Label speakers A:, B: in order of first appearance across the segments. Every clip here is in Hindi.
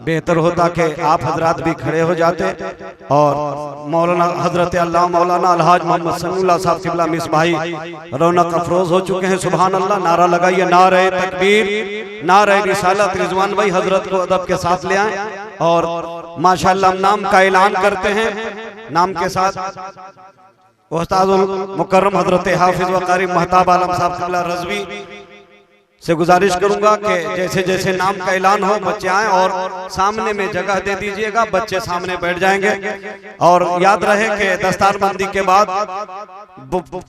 A: बेहतर होता कि आप हजरात भी खड़े हो जाते और मौलाना हजरत अल्लाह मौलाना अलहाज मोहम्मद समीउल्लाह साहब किबला मिसबाही रौनक अफरोज हो चुके हैं। सुभान अल्लाह, नारा लगाइए, नारे तकबीर, नारे रिसालत। रिजवान भाई हजरत को अदब के साथ ले आए और माशाअल्लाह नाम का ऐलान करते हैं। नाम के साथ उस्तादुल मुकर्रम हजरत हाफिज व कारी महताब आलम साहब किबला रज़वी से गुजारिश करूंगा कि जैसे जैसे नाम का ऐलान हो बच्चे आए और सामने में जगह दे दीजिएगा, बच्चे सामने बैठ जाएंगे। और याद रहे कि दस्तारबंदी के बाद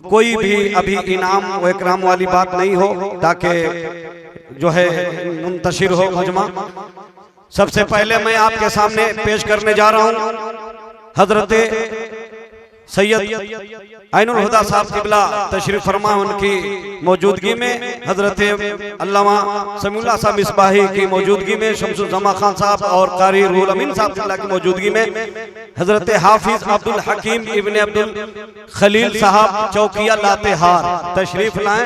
A: कोई भी अभी इनाम व इकराम वाली बात नहीं हो, ताकि जो है मुंतशिर हो मजमा। सबसे पहले मैं आपके सामने पेश करने जा रहा हूं हजरत सैयद ऐनुल हुदा साहब किबला तशरीफ फरमा, उनकी मौजूदगी में हजरत अल्लामा समीउल्लाह साहब मिसबाही की मौजूदगी में शमसुल जमा खान साहब और कारी रूहुल अमीन साहब किबला की मौजूदगी में हजरत हाफिज अब्दुल हकीम इब्ने अब्दुल खलील साहब चौकिया लातेहार तशरीफ लाएं।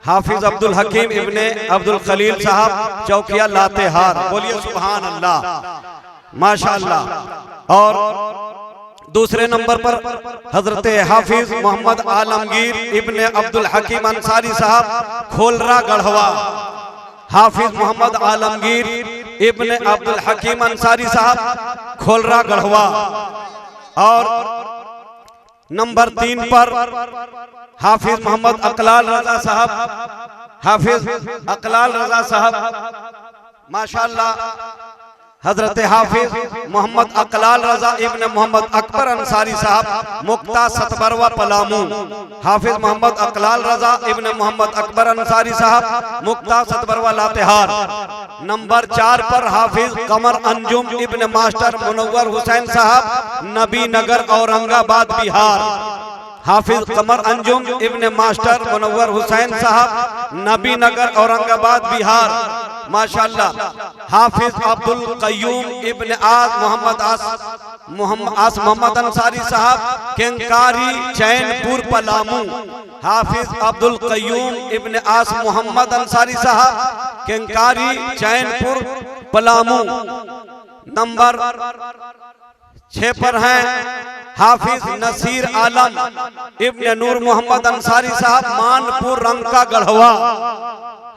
A: हाफिज अब्दुल हकीम इब्ने अब्दुल खलील साहब चौकिया लातेहार, बोलिए सुभान अल्लाह, माशाअल्लाह। और दूसरे नंबर पर हजरत हाफिज मोहम्मद आलमगीर इब्ने अब्दुल हकीम अंसारी साहब खोलरा गढ़वा। हाफिज मोहम्मद आलमगीर इब्ने अब्दुल हकीम अंसारी साहब खोलरा गढ़वा। और नंबर 3 पर हाफिज मोहम्मद अकलाल रजा साहब, हाफिज अकलाल रजा साहब माशाअल्लाह। हजरत हाफिज मोहम्मद अकलाल रजा इब्ने मोहम्मद अकबर अंसारी साहब मुक्ता सतबरवा पलामू। हाफिज मोहम्मद अकलाल रजा इब्ने मोहम्मद अकबर अंसारी साहब मुक्ता सतबरवा लातेहार। नंबर 4 पर हाफिज कमर अंजुम इब्ने मास्टर मुनव्वर हुसैन साहब नबी नगर औरंगाबाद बिहार। हाफिज कमर अंजुम इब्ने मास्टर मुनव्वर हुसैन साहब नबी नगर औरंगाबाद बिहार, माशाअल्लाह। हाफिज अब्दुल कय्यूम इब्ने आस मोहम्मद अंसारी साहब केंकारी चैनपुर पलामू। हाफिज अब्दुल कय्यूम इब्ने आस मोहम्मद अंसारी साहब केंकारी चैनपुर पलामू। नंबर 6 पर हैं हाफिज नसीर आलम इब्ने नूर मोहम्मद अंसारी साहब मानपुर रंका गढ़वा।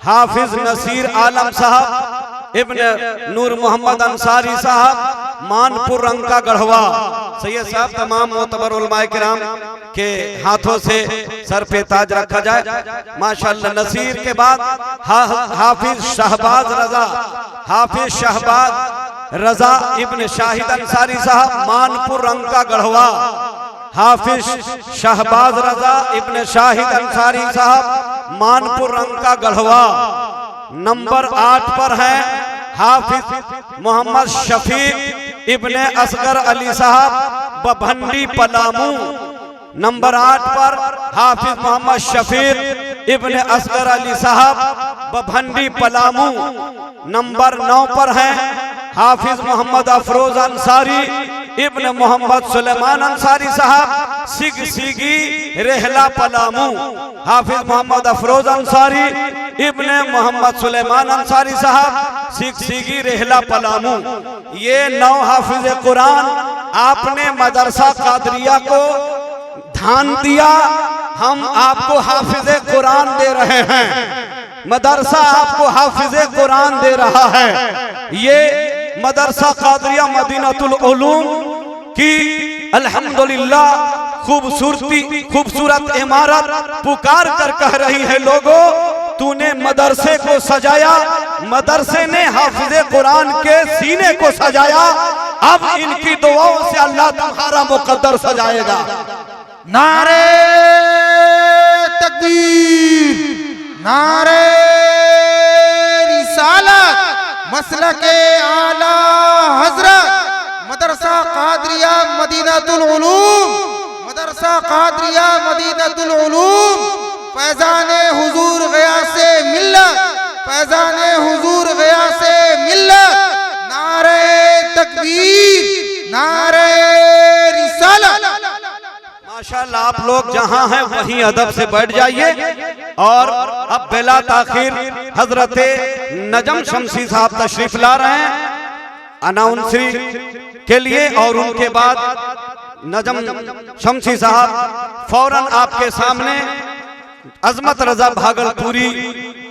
A: हाफिज नसीर आलम साहब इब्ने नूर मोहम्मद अंसारी साहब मानपुर रंका गढ़वा। सैयद साहब तमाम मोतबर उलमाए किराम के हाथों से सर पे ताज रखा जाए, माशाअल्लाह। नसीर के बाद हाफिज शहबाज रजा, हाफिज शहबाज रजा इब्ने शाहिद अंसारी साहब मानपुर रंका गढ़वा। हाफिज शहबाज रजा इब्ने शाहिद अंसारी साहब मानपुर रंका गढ़वा। नंबर 8 पर है हाफिज मोहम्मद शफीक इब्ने असगर अली साहब बभंडी पलामू। नंबर 8 पर हाफिज मोहम्मद शफीक इब्ने असगर अली साहब बभंडी पलामू। नंबर 9 पर है हाफिज मोहम्मद अफरोज अंसारी इब्ने मोहम्मद सुलेमान अंसारी साहब सिग सिगी रेहला पलामू। हाफिज मोहम्मद अफरोज अंसारी इब्ने मोहम्मद सुलेमान अंसारी साहब सिग सिगी रेहला पलामू। ये 9 हाफिज कुरान आपने मदरसा कादरिया को धान दिया, हम आपको हाफिज कुरान दे रहे हैं, मदरसा आपको हाफिज कुरान दे रहा है। ये मदरसा कादरिया मदीनातुल उलूम की अल्हम्दुलिल्लाह खूबसूरत इमारत पुकार कर कह रही है, लोगों तूने मदरसे को सजाया, मदरसे ने हाफिज कुरान के सीने को सजाया, अब इनकी दुआओं से अल्लाह तुम्हारा मुकद्दर सजाएगा।
B: नारे तकबीर, नारे रिसालत, मसलके आला हजरत मदरसा कादरिया मदीनातुल उलूम, मदरसा कादरिया मदीनातुल उलूम, फैजाने हुजूर गया से मिल्लत, फैजाने हुजूर गया से मिल्लत। नारे तकबीर, नारे रिसालत।
A: माशाअल्लाह, आप लोग जहां हैं वहीं अदब से बैठ जाइए। और अब बिला ताखिर हजरत नजम शमसी साहब तशरीफ ला रहे हैं। अनाउंसरी के लिए और उनके बाद नजम शमसी साहब फौरन आपके सामने अजमत रजा भागलपुरी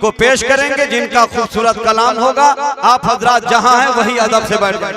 A: को पेश करेंगे, जिनका खूबसूरत कलाम होगा। आप हजरात जहां हैं वही अदब से बैठ जाएं।